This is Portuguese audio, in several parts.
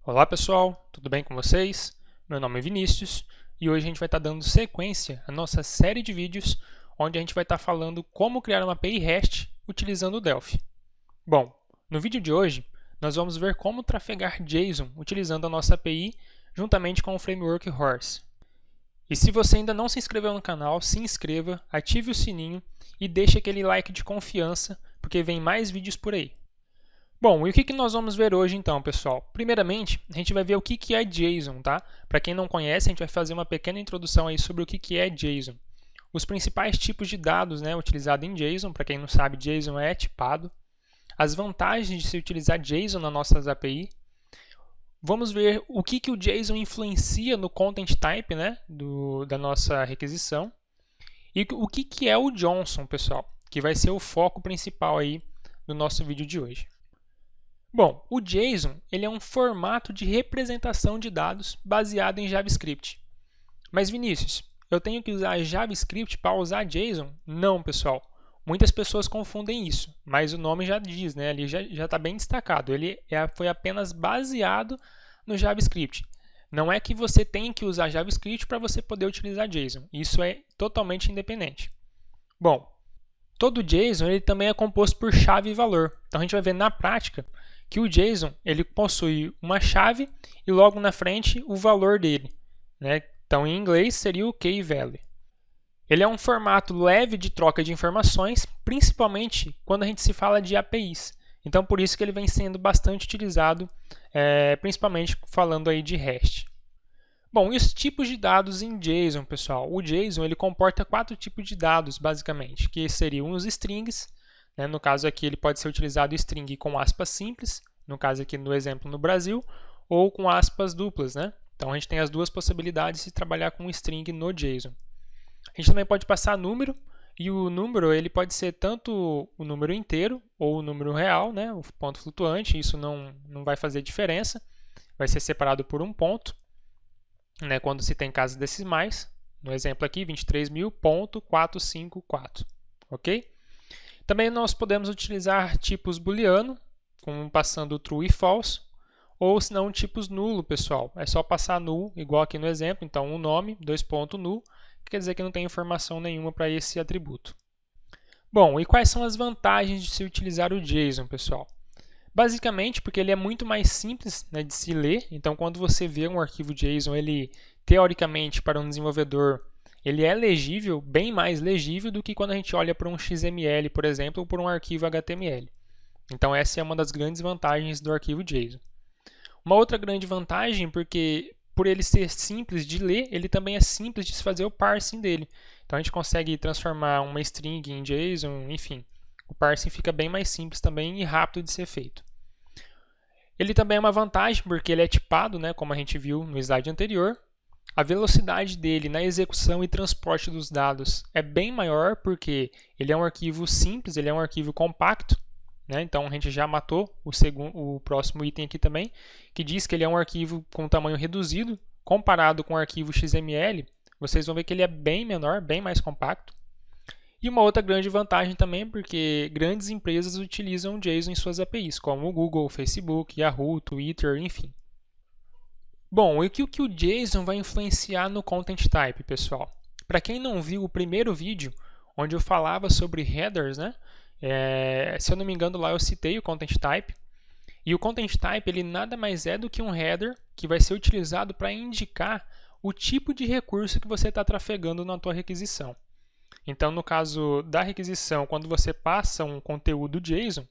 Olá pessoal, tudo bem com vocês? Meu nome é Vinícius e hoje a gente vai estar dando sequência à nossa série de vídeos onde a gente vai estar falando como criar uma API REST utilizando o Delphi. Bom, no vídeo de hoje nós vamos ver como trafegar JSON utilizando a nossa API juntamente com o framework Horse. E se você ainda não se inscreveu no canal, se inscreva, ative o sininho e deixe aquele like de confiança porque vem mais vídeos por aí. Bom, e o que nós vamos ver hoje então, pessoal? Primeiramente, a gente vai ver o que é JSON, tá? Para quem não conhece, a gente vai fazer uma pequena introdução aí sobre o que é JSON. Os principais tipos de dados, né, utilizados em JSON, para quem não sabe, JSON é tipado. As vantagens de se utilizar JSON nas nossas API. Vamos ver o que o JSON influencia no content type, né, da nossa requisição. E o que é o JSON, pessoal, que vai ser o foco principal aí do nosso vídeo de hoje. Bom, o JSON ele é um formato de representação de dados baseado em JavaScript. Mas Vinícius, eu tenho que usar JavaScript para usar JSON? Não, pessoal. Muitas pessoas confundem isso, mas o nome já diz, né? Ali já está bem destacado. Ele foi apenas baseado no JavaScript. Não é que você tem que usar JavaScript para você poder utilizar JSON. Isso é totalmente independente. Bom, todo JSON ele também é composto por chave e valor. Então a gente vai ver na prática que o JSON ele possui uma chave e logo na frente o valor dele, né? Então em inglês seria o key value. Ele é um formato leve de troca de informações, principalmente quando a gente se fala de APIs. Então por isso que ele vem sendo bastante utilizado, principalmente falando aí de REST. Bom, e os tipos de dados em JSON, pessoal? O JSON ele comporta 4 tipos de dados, basicamente, que seriam os strings. No caso aqui, ele pode ser utilizado string com aspas simples, no caso aqui no exemplo no Brasil, ou com aspas duplas. Então, a gente tem as duas possibilidades de trabalhar com string no JSON. A gente também pode passar número, e o número ele pode ser tanto o número inteiro ou o número real, o ponto flutuante, isso não vai fazer diferença, vai ser separado por um ponto, quando se tem casas decimais. No exemplo aqui, 23.454, ok? Também nós podemos utilizar tipos booleano, como passando true e false, ou se não tipos nulo, pessoal. É só passar null, igual aqui no exemplo. Então, um nome, null, quer dizer que não tem informação nenhuma para esse atributo. Bom, e quais são as vantagens de se utilizar o JSON, pessoal? Basicamente, porque ele é muito mais simples de se ler. Então, quando você vê um arquivo JSON, ele, teoricamente, para um desenvolvedor, ele é legível, bem mais legível do que quando a gente olha para um XML, por exemplo, ou por um arquivo HTML. Então essa é uma das grandes vantagens do arquivo JSON. Uma outra grande vantagem, porque por ele ser simples de ler, ele também é simples de se fazer o parsing dele. Então a gente consegue transformar uma string em JSON, enfim. O parsing fica bem mais simples também e rápido de ser feito. Ele também é uma vantagem porque ele é tipado, como a gente viu no slide anterior. A velocidade dele na execução e transporte dos dados é bem maior porque ele é um arquivo simples, ele é um arquivo compacto. Então a gente já matou o próximo item aqui também, que diz que ele é um arquivo com tamanho reduzido. Comparado com o arquivo XML, vocês vão ver que ele é bem menor, bem mais compacto. E uma outra grande vantagem também, porque grandes empresas utilizam o JSON em suas APIs, como o Google, o Facebook, Yahoo, Twitter, enfim. Bom, e o que o JSON vai influenciar no Content Type, pessoal? Para quem não viu o primeiro vídeo, onde eu falava sobre headers, se eu não me engano lá eu citei o Content Type. E o Content Type ele nada mais é do que um header que vai ser utilizado para indicar o tipo de recurso que você está trafegando na tua requisição. Então, no caso da requisição, quando você passa um conteúdo JSON,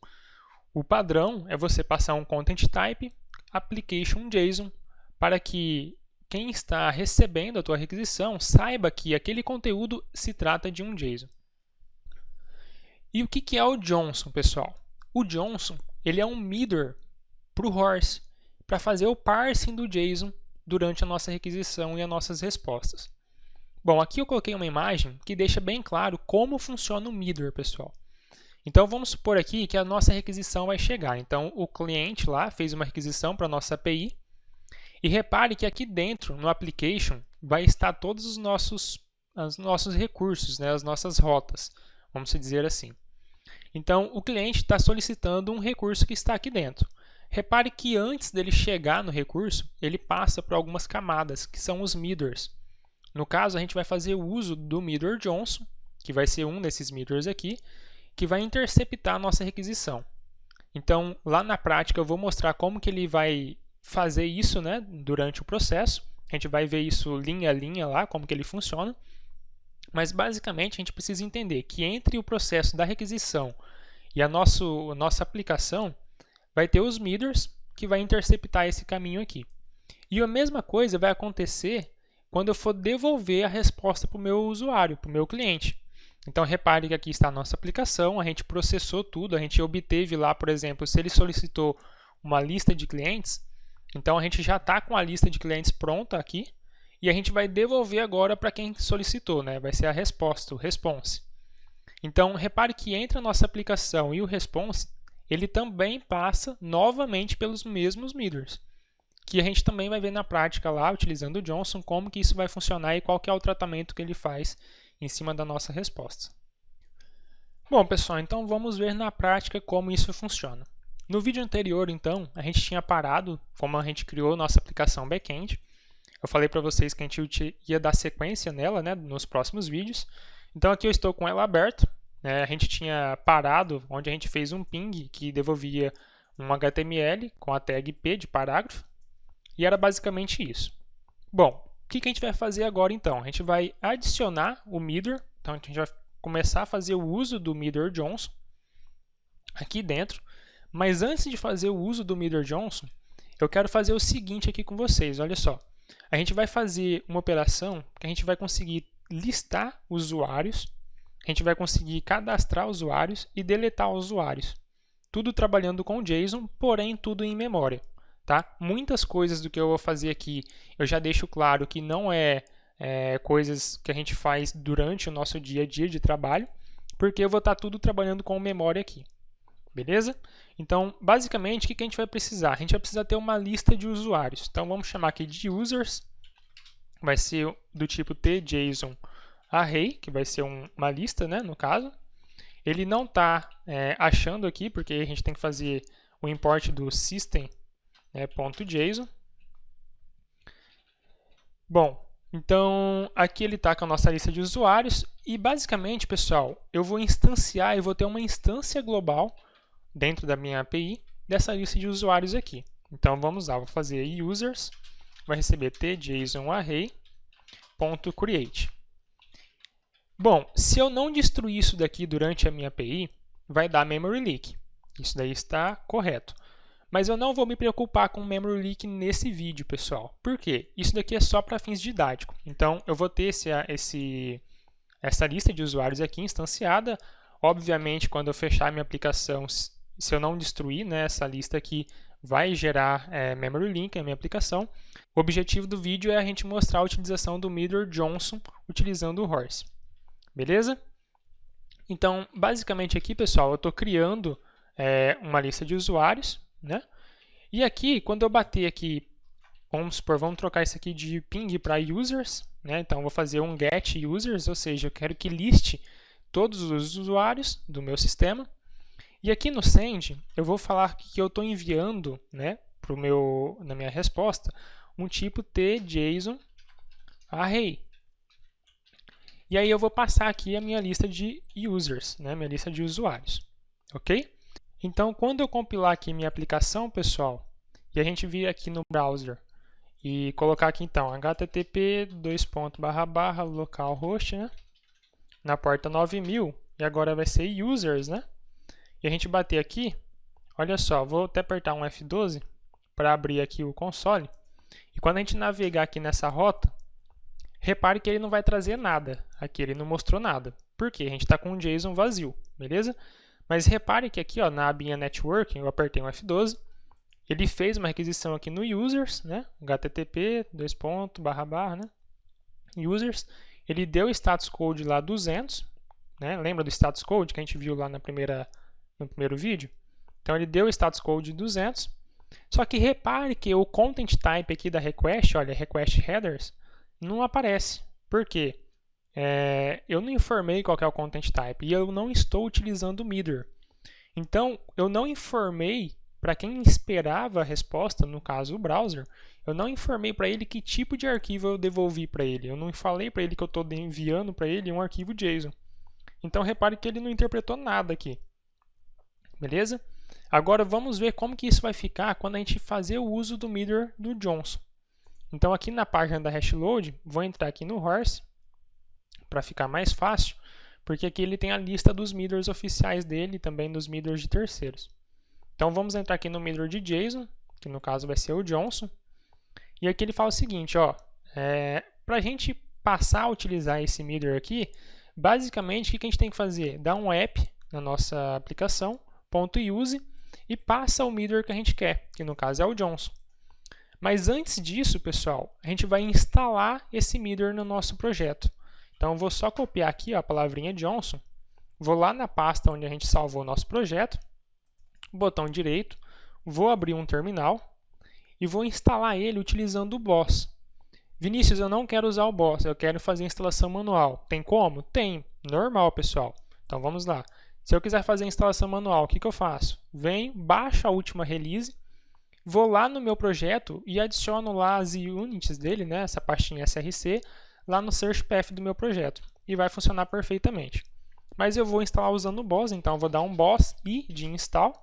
o padrão é você passar um Content Type, Application JSON, para que quem está recebendo a tua requisição saiba que aquele conteúdo se trata de um JSON. E o que é o JSON, pessoal? O JSON ele é um middleware para o Horse, para fazer o parsing do JSON durante a nossa requisição e as nossas respostas. Bom, aqui eu coloquei uma imagem que deixa bem claro como funciona o middleware, pessoal. Então vamos supor aqui que a nossa requisição vai chegar. Então o cliente lá fez uma requisição para a nossa API. E repare que aqui dentro, no application, vai estar todos os nossos recursos, as nossas rotas, vamos dizer assim. Então, o cliente está solicitando um recurso que está aqui dentro. Repare que antes dele chegar no recurso, ele passa por algumas camadas, que são os middlers. No caso, a gente vai fazer o uso do middler Johnson, que vai ser um desses middlers aqui, que vai interceptar a nossa requisição. Então, lá na prática, eu vou mostrar como que ele vai fazer isso, né, durante o processo. A gente vai ver isso linha a linha lá, como que ele funciona. Mas, basicamente, a gente precisa entender que entre o processo da requisição e a nossa aplicação, vai ter os middlers que vai interceptar esse caminho aqui. E a mesma coisa vai acontecer quando eu for devolver a resposta para o meu usuário, para o meu cliente. Então, repare que aqui está a nossa aplicação, a gente processou tudo, a gente obteve lá, por exemplo, se ele solicitou uma lista de clientes, então a gente já está com a lista de clientes pronta aqui, e a gente vai devolver agora para quem solicitou, né? Vai ser a resposta, o response. Então, repare que entre a nossa aplicação e o response, ele também passa novamente pelos mesmos middlers, que a gente também vai ver na prática lá, utilizando o Johnson, como que isso vai funcionar e qual que é o tratamento que ele faz em cima da nossa resposta. Bom, pessoal, então vamos ver na prática como isso funciona. No vídeo anterior, então, a gente tinha parado como a gente criou nossa aplicação back-end. Eu falei para vocês que a gente ia dar sequência nela, né, nos próximos vídeos. Então aqui eu estou com ela aberta. A gente tinha parado onde a gente fez um ping que devolvia um HTML com a tag P de parágrafo. E era basicamente isso. Bom, o que a gente vai fazer agora então? A gente vai adicionar o middler. Então a gente vai começar a fazer o uso do middler Johnson aqui dentro. Mas antes de fazer o uso do middler Johnson, eu quero fazer o seguinte aqui com vocês. Olha só. A gente vai fazer uma operação que a gente vai conseguir listar usuários, a gente vai conseguir cadastrar usuários e deletar usuários. Tudo trabalhando com JSON, porém tudo em memória. Tá? Muitas coisas do que eu vou fazer aqui, eu já deixo claro que não é coisas que a gente faz durante o nosso dia a dia de trabalho, porque eu vou estar tudo trabalhando com memória aqui. Beleza? Então, basicamente, o que a gente vai precisar? A gente vai precisar ter uma lista de usuários. Então, vamos chamar aqui de users. Vai ser do tipo tJSON_array, que vai ser uma lista, né, no caso. Ele não está achando aqui, porque a gente tem que fazer o import do system.json. Bom, então aqui ele está com a nossa lista de usuários. E, basicamente, pessoal, eu vou instanciar, eu vou ter uma instância global dentro da minha API, dessa lista de usuários aqui. Então, vamos lá, vou fazer users, vai receber tJSON_array.create. Bom, se eu não destruir isso daqui durante a minha API, vai dar memory leak. Isso daí está correto. Mas eu não vou me preocupar com memory leak nesse vídeo, pessoal. Por quê? Isso daqui é só para fins didáticos. Então, eu vou ter essa lista de usuários aqui instanciada. Obviamente, quando eu fechar a minha aplicação, se eu não destruir, né, essa lista aqui, vai gerar memory leak na minha aplicação. O objetivo do vídeo é a gente mostrar a utilização do middler Johnson utilizando o Horse. Beleza? Então, basicamente aqui, pessoal, eu estou criando uma lista de usuários, né? E aqui, quando eu bater aqui, vamos trocar isso aqui de ping para users, né? Então, eu vou fazer um get users, ou seja, eu quero que liste todos os usuários do meu sistema. E aqui no send, eu vou falar que eu estou enviando, né, na minha resposta, um tipo tJSON_array. E aí eu vou passar aqui a minha lista de users, né, minha lista de usuários. Ok? Então, quando eu compilar aqui minha aplicação, pessoal, e a gente vir aqui no browser e colocar aqui então http://localhost, né, na porta 9000, e agora vai ser users, né? E a gente bater aqui, olha só, vou até apertar um F12 para abrir aqui o console. E quando a gente navegar aqui nessa rota, repare que ele não vai trazer nada. Aqui ele não mostrou nada. Por quê? A gente está com um JSON vazio, beleza? Mas repare que aqui, ó, na abinha Networking, eu apertei um F12, ele fez uma requisição aqui no users, né? http://, né? Users, ele deu o status code lá 200, né? Lembra do status code que a gente viu lá no primeiro vídeo? Então ele deu o status code 200, só que repare que o content type aqui da request, olha, request headers, não aparece. Por quê? Eu não informei qual que é o content type e eu não estou utilizando o middler. Então, eu não informei para quem esperava a resposta, no caso o browser, eu não informei para ele que tipo de arquivo eu devolvi para ele. Eu não falei para ele que eu estou enviando para ele um arquivo JSON. Então, repare que ele não interpretou nada aqui. Beleza? Agora, vamos ver como que isso vai ficar quando a gente fazer o uso do Meteor do Johnson. Então, aqui na página da HashLoad, vou entrar aqui no Horse, para ficar mais fácil, porque aqui ele tem a lista dos Meteors oficiais dele e também dos Meteors de terceiros. Então, vamos entrar aqui no Meteor de JSON, que no caso vai ser o Johnson. E aqui ele fala o seguinte, para a gente passar a utilizar esse Meteor aqui, basicamente, o que a gente tem que fazer? Dar um app na nossa aplicação, .use, e passa o Meteor que a gente quer, que no caso é o Johnson. Mas antes disso, pessoal, a gente vai instalar esse Meteor no nosso projeto. Então, eu vou só copiar aqui a palavrinha Johnson, vou lá na pasta onde a gente salvou o nosso projeto, botão direito, vou abrir um terminal e vou instalar ele utilizando o Boss. Vinícius, eu não quero usar o Boss, eu quero fazer a instalação manual. Tem como? Tem. Normal, pessoal. Então, vamos lá. Se eu quiser fazer a instalação manual, o que eu faço? Venho, baixo a última release, vou lá no meu projeto e adiciono lá as units dele, né, essa pastinha src, lá no search path do meu projeto. E vai funcionar perfeitamente. Mas eu vou instalar usando o Boss, então eu vou dar um Boss i de install,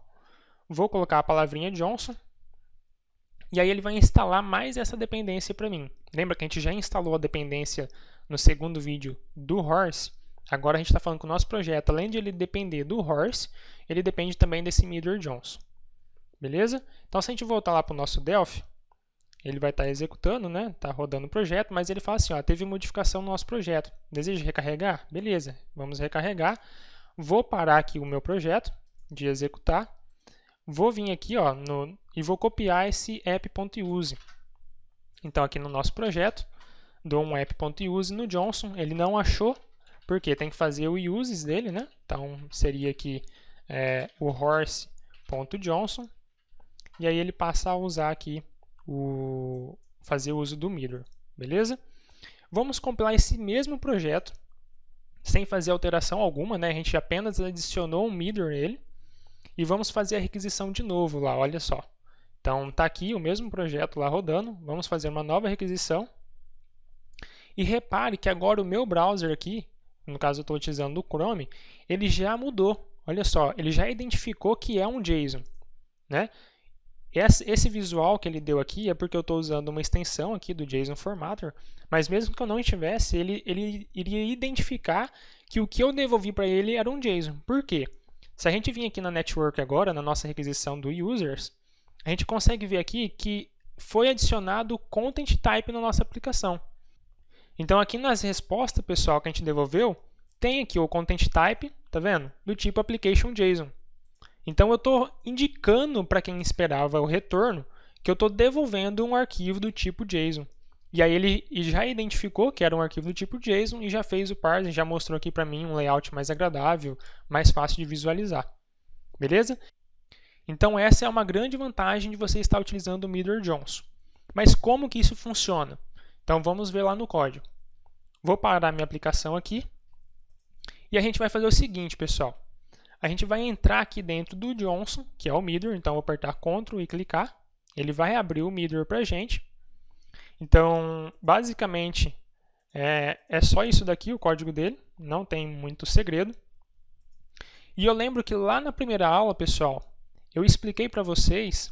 vou colocar a palavrinha Johnson, e aí ele vai instalar mais essa dependência para mim. Lembra que a gente já instalou a dependência no segundo vídeo do Horse? Agora a gente está falando que o nosso projeto, além de ele depender do Horse, ele depende também desse Meteor Johnson. Beleza? Então, se a gente voltar lá para o nosso Delphi, ele vai estar executando, né? Está rodando o projeto, mas ele fala assim, teve modificação no nosso projeto. Deseja recarregar? Beleza, vamos recarregar. Vou parar aqui o meu projeto de executar. Vou vir aqui e vou copiar esse app.use. Então, aqui no nosso projeto, dou um app.use no Johnson. Ele não achou, porque tem que fazer o uses dele, né? Então, seria aqui o horse.johnson. E aí ele passa a usar aqui, fazer o uso do Meteor. Beleza? Vamos compilar esse mesmo projeto, sem fazer alteração alguma, né? A gente apenas adicionou um Meteor nele. E vamos fazer a requisição de novo lá, olha só. Então, está aqui o mesmo projeto lá rodando. Vamos fazer uma nova requisição. E repare que agora o meu browser aqui, no caso eu estou utilizando o Chrome, ele já mudou. Olha só, ele já identificou que é um JSON, né? Esse visual que ele deu aqui é porque eu estou usando uma extensão aqui do JSON Formatter, mas mesmo que eu não estivesse, ele iria identificar que o que eu devolvi para ele era um JSON. Por quê? Se a gente vir aqui na Network agora, na nossa requisição do Users, a gente consegue ver aqui que foi adicionado o Content Type na nossa aplicação. Então, aqui nas respostas, pessoal, que a gente devolveu, tem aqui o Content Type, tá vendo? Do tipo Application JSON. Então, eu estou indicando para quem esperava o retorno que eu estou devolvendo um arquivo do tipo JSON. E aí ele já identificou que era um arquivo do tipo JSON e já fez o parsing, já mostrou aqui para mim um layout mais agradável, mais fácil de visualizar. Beleza? Então essa é uma grande vantagem de você estar utilizando o Meteor Johnson. Mas como que isso funciona? Então vamos ver lá no código. Vou parar minha aplicação aqui e a gente vai fazer o seguinte, pessoal. A gente vai entrar aqui dentro do Johnson, que é o Meteor, então vou apertar Ctrl e clicar. Ele vai abrir o Meteor para a gente. Então, basicamente, é só isso daqui, o código dele, não tem muito segredo. E eu lembro que lá na primeira aula, pessoal, eu expliquei para vocês,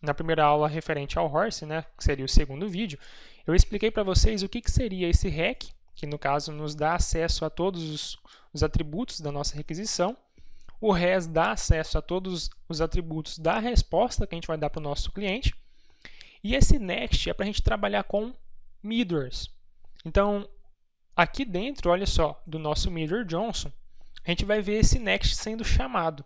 na primeira aula referente ao Horse, né, que seria o segundo vídeo, eu expliquei para vocês o que seria esse REC, que no caso nos dá acesso a todos os atributos da nossa requisição. O RES dá acesso a todos os atributos da resposta que a gente vai dar para o nosso cliente. E esse next é para a gente trabalhar com Meteors. Então, aqui dentro, olha só, do nosso Meteor Johnson, a gente vai ver esse next sendo chamado.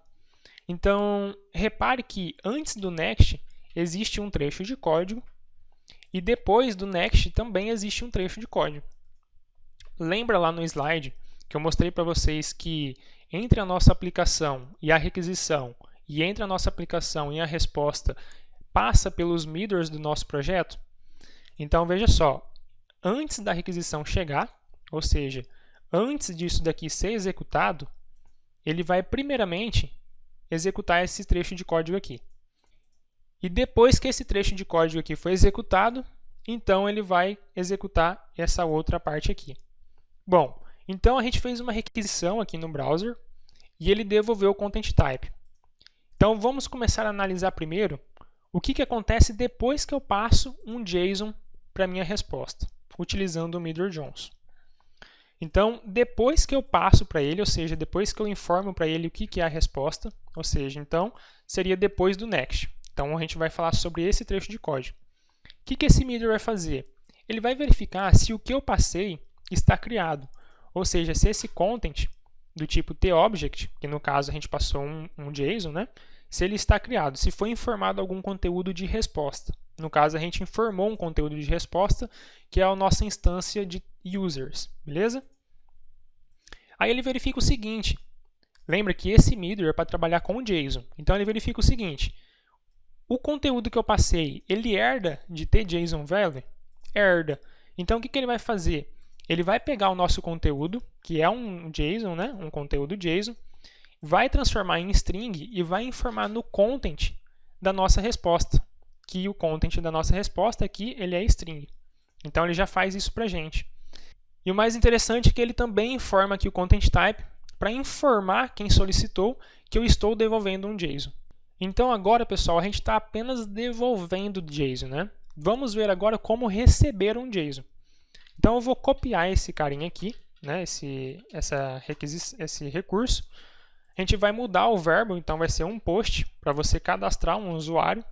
Então, repare que antes do next existe um trecho de código e depois do next também existe um trecho de código. Lembra lá no slide que eu mostrei para vocês que entre a nossa aplicação e a requisição e entre a nossa aplicação e a resposta passa pelos Meteors do nosso projeto? Então, veja só, antes da requisição chegar, ou seja, antes disso daqui ser executado, ele vai primeiramente executar esse trecho de código aqui. E depois que esse trecho de código aqui foi executado, então ele vai executar essa outra parte aqui. Bom, então a gente fez uma requisição aqui no browser e ele devolveu o content type. Então vamos começar a analisar primeiro o que acontece depois que eu passo um JSON para a minha resposta, utilizando o MidraJohns. Então, depois que eu passo para ele, ou seja, depois que eu informo para ele o que é a resposta, ou seja, então, seria depois do next. Então, a gente vai falar sobre esse trecho de código. O que esse Midra vai fazer? Ele vai verificar se o que eu passei está criado, ou seja, se esse content do tipo TObject, que no caso a gente passou um JSON, né? Se ele está criado, se foi informado algum conteúdo de resposta. No caso, a gente informou um conteúdo de resposta, que é a nossa instância de users, beleza? Aí ele verifica o seguinte, lembra que esse Midra é para trabalhar com o JSON. Então ele verifica o seguinte, o conteúdo que eu passei, ele herda de tJSON_value? Herda. Então o que ele vai fazer? Ele vai pegar o nosso conteúdo, que é um JSON, né? Um conteúdo JSON, vai transformar em string e vai informar no content da nossa resposta, que o content da nossa resposta aqui ele é string. Então ele já faz isso para a gente. E o mais interessante é que ele também informa aqui o content type para informar quem solicitou que eu estou devolvendo um JSON. Então agora, pessoal, a gente está apenas devolvendo JSON, né? Vamos ver agora como receber um JSON. Então eu vou copiar esse carinha aqui, né? esse recurso. A gente vai mudar o verbo, então vai ser um post para você cadastrar um usuário.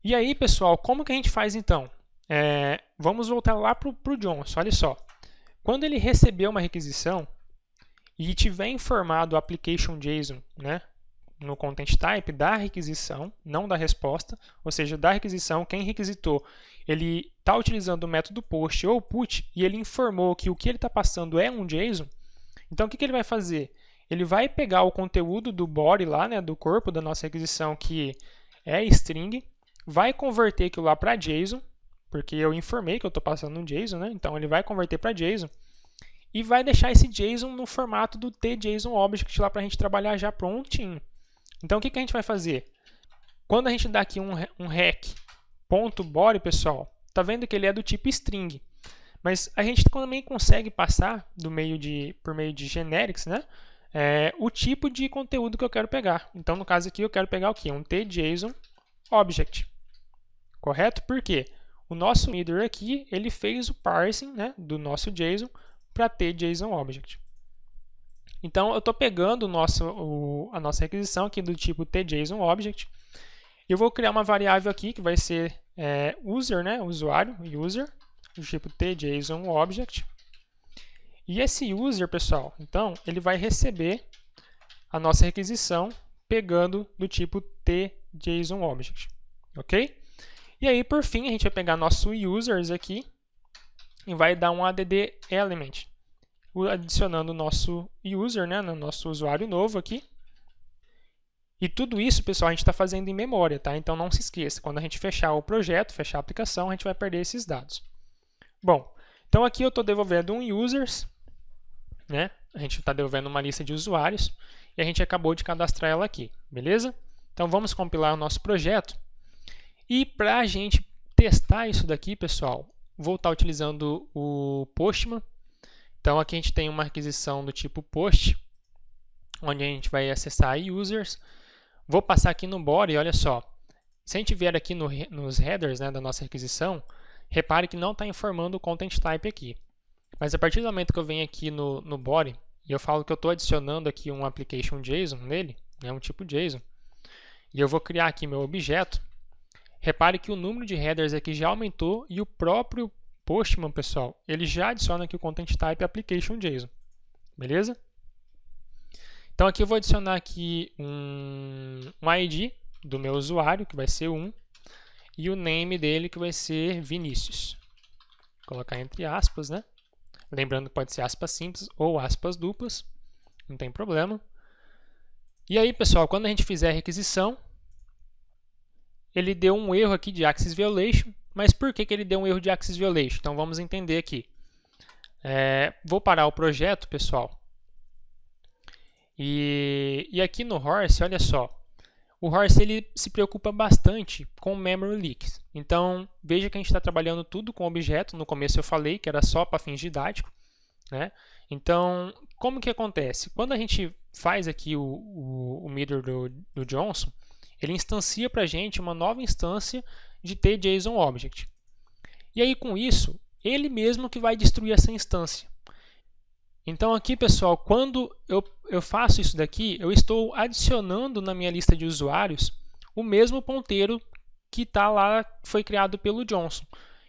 E aí, pessoal, como que a gente faz então? Vamos voltar lá para o Johnson, olha só. Quando ele receber uma requisição e tiver informado o application.json, né, no content type da requisição, não da resposta, ou seja, da requisição, quem requisitou, ele está utilizando o método post ou put e ele informou que o que ele está passando é um JSON, então o que ele vai fazer? Ele vai pegar o conteúdo do body lá, né, do corpo da nossa requisição, que é string, vai converter aquilo lá para JSON, porque eu informei que eu estou passando um JSON, né? Então ele vai converter para JSON e vai deixar esse JSON no formato do tJSON_object lá para a gente trabalhar já prontinho. Então o que a gente vai fazer? Quando a gente dá aqui um rec.body, pessoal, tá vendo que ele é do tipo string. Mas a gente também consegue passar por meio de generics, né? O tipo de conteúdo que eu quero pegar. Então, no caso aqui, eu quero pegar o quê? Um tJSON_object. Correto? Por quê? O nosso Midra aqui, ele fez o parsing, né, do nosso JSON para tJSON_object. Então, eu estou pegando a nossa requisição aqui do tipo tJSON_object. Eu vou criar uma variável aqui que vai ser user, né, usuário, user, do tipo tJSON_object. E esse user, pessoal, então, ele vai receber a nossa requisição pegando do tipo tJSON_object. Ok? E aí, por fim, a gente vai pegar nosso users aqui e vai dar um add element, adicionando o nosso user, né, no nosso usuário novo aqui. E tudo isso, pessoal, a gente está fazendo em memória, tá? Então não se esqueça, quando a gente fechar o projeto, fechar a aplicação, a gente vai perder esses dados. Bom, então aqui eu estou devolvendo um users, né? A gente está devolvendo uma lista de usuários e a gente acabou de cadastrar ela aqui, beleza? Então vamos compilar o nosso projeto. E para a gente testar isso daqui, pessoal, vou estar utilizando o Postman. Então aqui a gente tem uma requisição do tipo post, onde a gente vai acessar users. Vou passar aqui no body, olha só. Se a gente vier aqui nos headers, né, da nossa requisição, repare que não está informando o content type aqui. Mas a partir do momento que eu venho aqui no body, e eu falo que eu estou adicionando aqui um application.json nele, né, um tipo JSON, e eu vou criar aqui meu objeto, repare que o número de headers aqui já aumentou e o próprio Postman, pessoal, ele já adiciona aqui o content type application.json. Beleza? Então aqui eu vou adicionar aqui um ID do meu usuário, que vai ser 1, e o name dele, que vai ser Vinícius. Vou colocar entre aspas, né? Lembrando que pode ser aspas simples ou aspas duplas, não tem problema. E aí, pessoal, quando a gente fizer a requisição, ele deu um erro aqui de Access Violation. Mas por que ele deu um erro de Access Violation? Então vamos entender aqui. Vou parar o projeto, pessoal. E aqui no Horse, olha só. o Horse ele se preocupa bastante com memory leaks. Então, veja que a gente está trabalhando tudo com objeto. No começo eu falei que era só para fins didáticos, né? Então, como que acontece? Quando a gente faz aqui o mirror do Johnson, ele instancia para a gente uma nova instância de tJSON-Object. E aí, com isso, ele mesmo que vai destruir essa instância. Então, aqui, pessoal, quando eu faço isso daqui, eu estou adicionando na minha lista de usuários o mesmo ponteiro que está lá, foi criado pelo Johnson.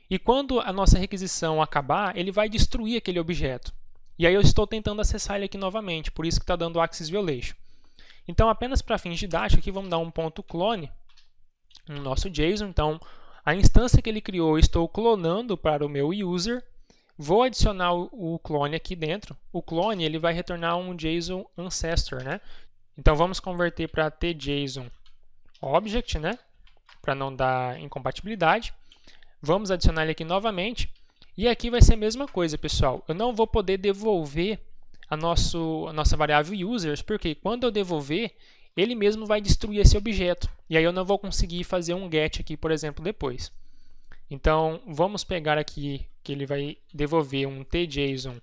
E quando a nossa requisição acabar, ele vai destruir aquele objeto. E aí eu estou tentando acessar ele aqui novamente, por isso que está dando access violation. Então, apenas para fins didáticos, aqui vamos dar um ponto clone no nosso JSON. Então, a instância que ele criou, eu estou clonando para o meu user. Vou adicionar o clone aqui dentro. O clone ele vai retornar um JSON ancestor, né? Então, vamos converter para tJSON object, né? Para não dar incompatibilidade. Vamos adicionar ele aqui novamente. E aqui vai ser a mesma coisa, pessoal. Eu não vou poder devolver a nossa variável users, porque quando eu devolver, ele mesmo vai destruir esse objeto. E aí eu não vou conseguir fazer um get aqui, por exemplo, depois. Então, vamos pegar aqui que ele vai devolver um tJSON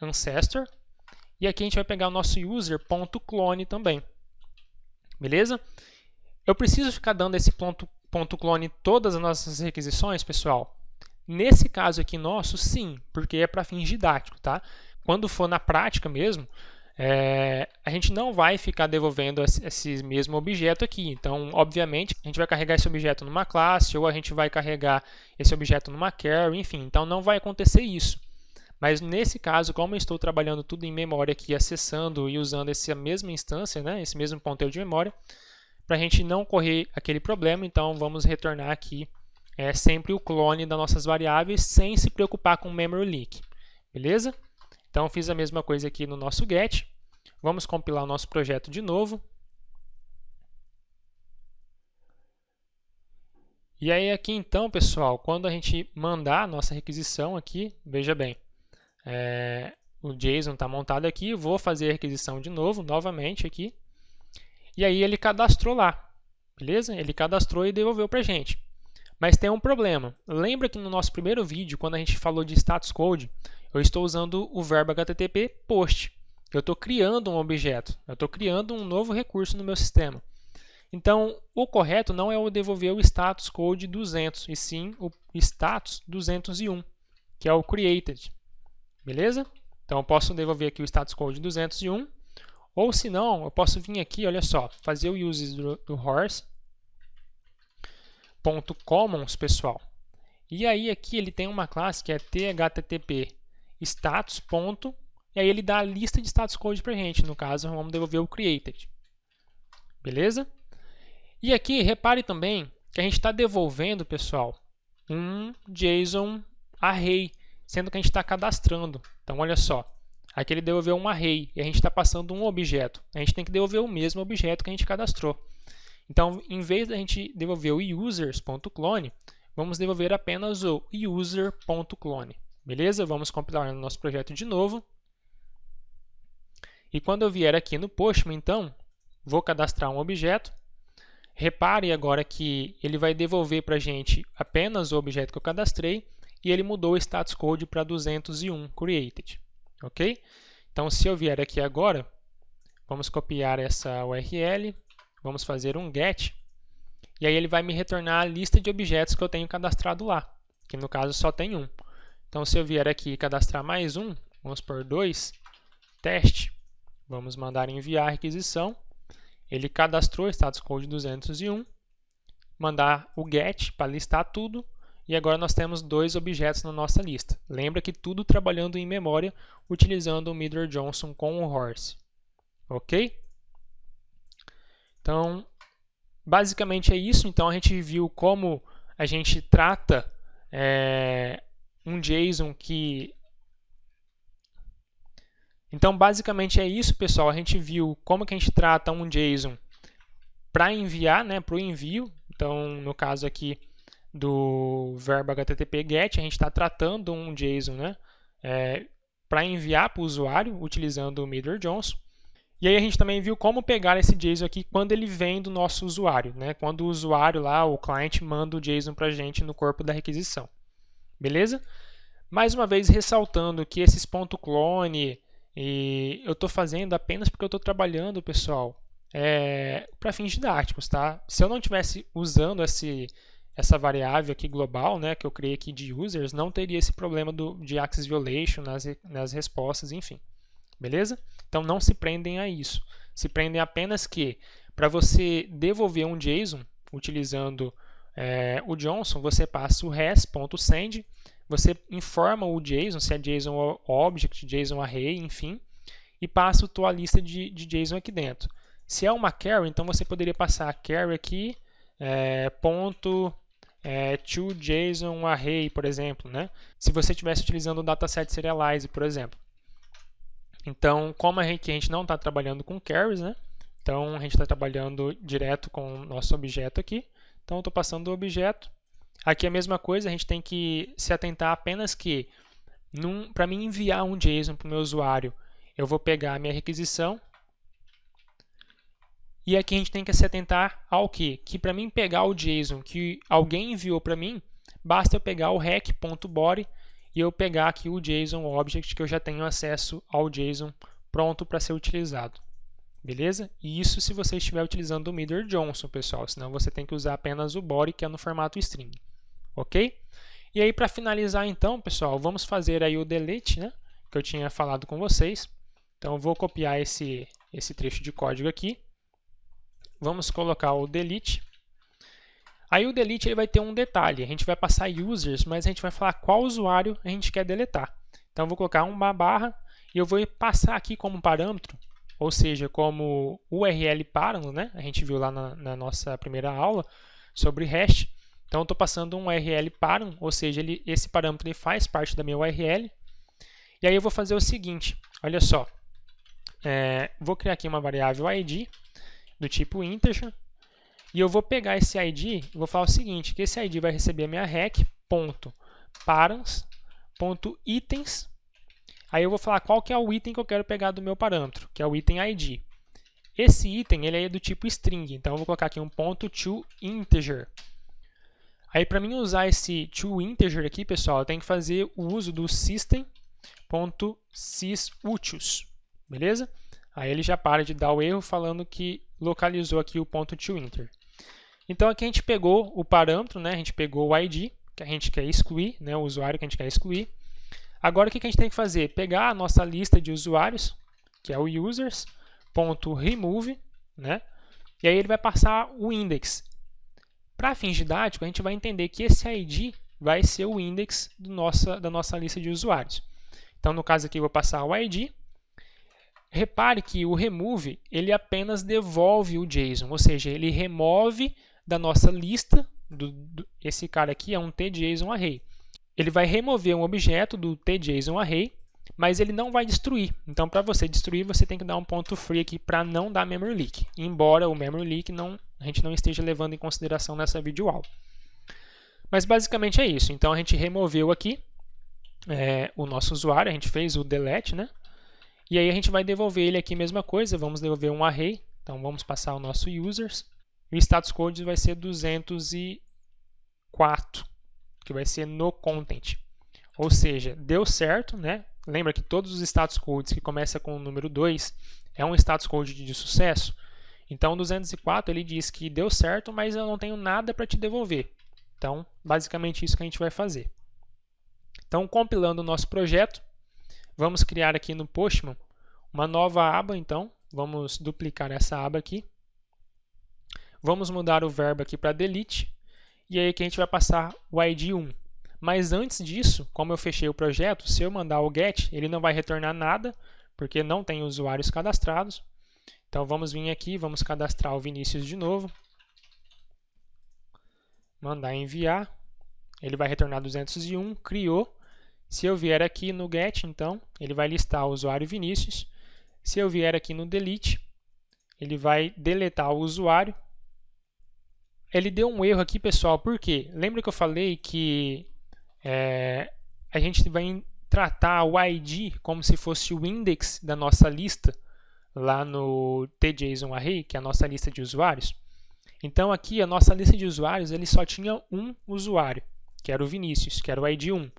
ancestor. E aqui a gente vai pegar o nosso user.clone também. Beleza? Eu preciso ficar dando esse ponto clone em todas as nossas requisições, pessoal? Nesse caso aqui nosso, sim, porque é para fins didáticos, tá? Quando for na prática mesmo, a gente não vai ficar devolvendo esse mesmo objeto aqui. Então, obviamente, a gente vai carregar esse objeto numa classe ou a gente vai carregar esse objeto numa carry, enfim. Então, não vai acontecer isso. Mas nesse caso, como eu estou trabalhando tudo em memória aqui, acessando e usando essa mesma instância, né, esse mesmo ponteiro de memória, para a gente não correr aquele problema, então vamos retornar aqui sempre o clone das nossas variáveis sem se preocupar com memory leak. Beleza? Então, fiz a mesma coisa aqui no nosso get. Vamos compilar o nosso projeto de novo. E aí aqui então, pessoal, quando a gente mandar a nossa requisição aqui, veja bem, o JSON está montado aqui, vou fazer a requisição de novo, novamente aqui. E aí ele cadastrou lá, beleza? Ele cadastrou e devolveu para a gente. Mas tem um problema. Lembra que no nosso primeiro vídeo, quando a gente falou de status code, eu estou usando o verbo HTTP post. Eu estou criando um objeto, eu estou criando um novo recurso no meu sistema. Então, o correto não é o devolver o status code 200, e sim o status 201, que é o created. Beleza? Então, eu posso devolver aqui o status code 201, ou se não, eu posso vir aqui, olha só, fazer o use do horse, .commons, pessoal. E aí aqui ele tem uma classe que é thttp status. E aí ele dá a lista de status code para a gente. No caso, vamos devolver o created. Beleza? E aqui, repare também que a gente está devolvendo, pessoal, um JSON array, sendo que a gente está cadastrando. Então, olha só. Aqui ele devolveu um array e a gente está passando um objeto. A gente tem que devolver o mesmo objeto que a gente cadastrou. Então, em vez da gente devolver o users.clone, vamos devolver apenas o user.clone. Beleza? Vamos compilar no nosso projeto de novo. E quando eu vier aqui no Postman, então, vou cadastrar um objeto. Repare agora que ele vai devolver para a gente apenas o objeto que eu cadastrei e ele mudou o status code para 201 created. Ok? Então, se eu vier aqui agora, vamos copiar essa URL. Vamos fazer um get, e aí ele vai me retornar a lista de objetos que eu tenho cadastrado lá, que no caso só tem um. Então, se eu vier aqui e cadastrar mais um, vamos por 2, teste, vamos mandar enviar a requisição, ele cadastrou o status code 201, mandar o get para listar tudo, e agora nós temos 2 objetos na nossa lista. Lembra que tudo trabalhando em memória, utilizando o Midler Johnson com o horse. Ok? Então, basicamente é isso. Então, a gente viu como a gente trata um JSON que... Então, basicamente é isso, pessoal. A gente viu como que a gente trata um JSON para enviar, né, para o envio. Então, no caso aqui do verbo HTTP GET, a gente está tratando um JSON, né, para enviar para o usuário, utilizando o Midler Johnson. E aí a gente também viu como pegar esse JSON aqui quando ele vem do nosso usuário, né? Quando o usuário lá, o cliente, manda o JSON para a gente no corpo da requisição. Beleza? Mais uma vez ressaltando que esses ponto .clone eu estou fazendo apenas porque eu estou trabalhando, pessoal, para fins didáticos, tá? Se eu não estivesse usando essa variável aqui global, né, que eu criei aqui de users, não teria esse problema de access violation nas respostas, enfim. Beleza? Então não se prendem a isso. Se prendem apenas que para você devolver um JSON utilizando o Johnson, você passa o res.send, você informa o JSON, se é JSON object, JSON array, enfim, e passa a tua lista de JSON aqui dentro. Se é uma query, então você poderia passar a query aqui, ponto to JSON array, por exemplo, né? Se você estivesse utilizando o dataset serialize, por exemplo. Então, como a gente não está trabalhando com queries, né? Então, a gente está trabalhando direto com o nosso objeto aqui. Então, eu estou passando o objeto. Aqui é a mesma coisa, a gente tem que se atentar apenas que, para mim enviar um JSON para o meu usuário, eu vou pegar a minha requisição. E aqui a gente tem que se atentar ao quê? Que para mim pegar o JSON que alguém enviou para mim, basta eu pegar o rec.body e eu pegar aqui o JSON object que eu já tenho acesso ao JSON pronto para ser utilizado. Beleza? E isso se você estiver utilizando o Middle Johnson, pessoal. Senão você tem que usar apenas o body, que é no formato string. Ok? E aí, para finalizar então, pessoal, vamos fazer aí o delete, né? Que eu tinha falado com vocês. Então, eu vou copiar esse trecho de código aqui. Vamos colocar o delete. Aí o delete ele vai ter um detalhe. A gente vai passar users, mas a gente vai falar qual usuário a gente quer deletar. Então, eu vou colocar uma barra e eu vou passar aqui como parâmetro, ou seja, como URL param, né? A gente viu lá na nossa primeira aula sobre hash. Então, eu estou passando um URL param, ou seja, esse parâmetro ele faz parte da minha URL. E aí eu vou fazer o seguinte, olha só. Vou criar aqui uma variável id do tipo integer. E eu vou pegar esse id e vou falar o seguinte, que esse id vai receber a minha rec.params.itens. Aí eu vou falar qual que é o item que eu quero pegar do meu parâmetro, que é o item id. Esse item ele é do tipo string, então eu vou colocar aqui um ponto toInteger. Aí para mim usar esse toInteger aqui, pessoal, eu tenho que fazer o uso do system.sysUtiles, beleza? Aí ele já para de dar o erro falando que localizou aqui o ponto toInteger. Então aqui a gente pegou o parâmetro, né? A gente pegou o id, que a gente quer excluir, né? O usuário que a gente quer excluir. Agora o que a gente tem que fazer? Pegar a nossa lista de usuários, que é o users.remove, né? E aí ele vai passar o index. Para fins didáticos, a gente vai entender que esse id vai ser o index da nossa lista de usuários. Então, no caso aqui, eu vou passar o id. Repare que o remove, ele apenas devolve o JSON, ou seja, ele remove da nossa lista, esse cara aqui é um tJSON array. Ele vai remover um objeto do tJSON array, mas ele não vai destruir. Então, para você destruir, você tem que dar um ponto free aqui para não dar memory leak. Embora o memory leak a gente não esteja levando em consideração nessa videoaula. Mas basicamente é isso. Então, a gente removeu aqui o nosso usuário, a gente fez o delete, né? E aí a gente vai devolver ele aqui, mesma coisa, vamos devolver um array. Então, vamos passar o nosso users. E o status code vai ser 204, que vai ser no content. Ou seja, deu certo, né? Lembra que todos os status codes que começam com o número 2 é um status code de sucesso? Então, o 204 ele diz que deu certo, mas eu não tenho nada para te devolver. Então, basicamente isso que a gente vai fazer. Então, compilando o nosso projeto, vamos criar aqui no Postman uma nova aba. Então, vamos duplicar essa aba aqui. Vamos mudar o verbo aqui para delete. E aí aqui a gente vai passar o id 1. Mas antes disso, como eu fechei o projeto, se eu mandar o get, ele não vai retornar nada, porque não tem usuários cadastrados. Então vamos vir aqui, vamos cadastrar o Vinícius de novo. Mandar enviar. Ele vai retornar 201, criou. Se eu vier aqui no get, então, ele vai listar o usuário Vinícius. Se eu vier aqui no delete, ele vai deletar o usuário. Ele deu um erro aqui, pessoal, por quê? Lembra que eu falei que a gente vai tratar o id como se fosse o index da nossa lista lá no tJSON-Array, que é a nossa lista de usuários. Então aqui a nossa lista de usuários ele só tinha um usuário, que era o Vinícius, que era o ID 1.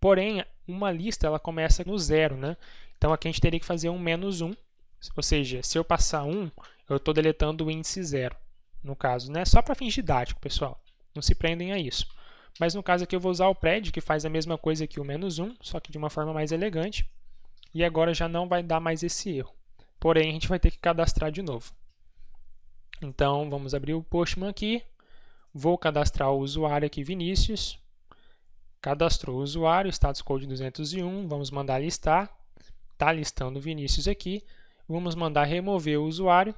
Porém, uma lista ela começa no 0, né? Então aqui a gente teria que fazer um -1, ou seja, se eu passar 1, eu estou deletando o índice 0, no caso, né? Só para fins didáticos, pessoal. Não se prendem a isso. Mas no caso aqui eu vou usar o pred, que faz a mesma coisa que o -1, só que de uma forma mais elegante. E agora já não vai dar mais esse erro. Porém, a gente vai ter que cadastrar de novo. Então, vamos abrir o Postman aqui. Vou cadastrar o usuário aqui, Vinícius. Cadastrou o usuário, status code 201. Vamos mandar listar. Está listando o Vinícius aqui. Vamos mandar remover o usuário.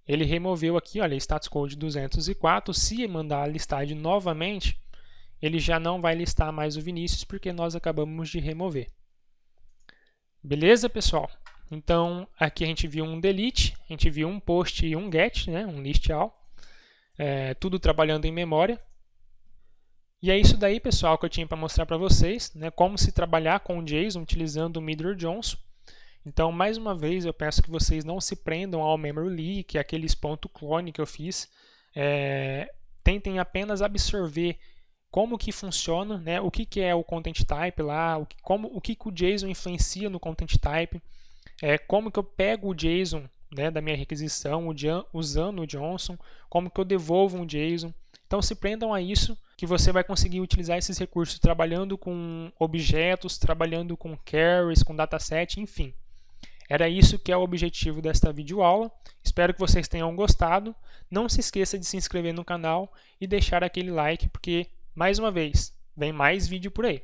Ele removeu aqui, olha, status code 204. Se mandar listar novamente, ele já não vai listar mais o Vinícius, porque nós acabamos de remover. Beleza, pessoal? Então, aqui a gente viu um delete, a gente viu um post e um get, né? Um list all. Tudo trabalhando em memória. E é isso daí, pessoal, que eu tinha para mostrar para vocês, né? Como se trabalhar com o JSON utilizando o Midler-Johnson. Então, mais uma vez, eu peço que vocês não se prendam ao memory leak, aqueles ponto clone que eu fiz. Tentem apenas absorver como que funciona, né? O que é o content type lá, o que o JSON influencia no content type, como que eu pego o JSON, né, da minha requisição usando o Johnson, como que eu devolvo um JSON. Então se prendam a isso, que você vai conseguir utilizar esses recursos trabalhando com objetos, trabalhando com carries, com dataset, enfim. Era isso que é o objetivo desta videoaula. Espero que vocês tenham gostado. Não se esqueça de se inscrever no canal e deixar aquele like, porque, mais uma vez, vem mais vídeo por aí.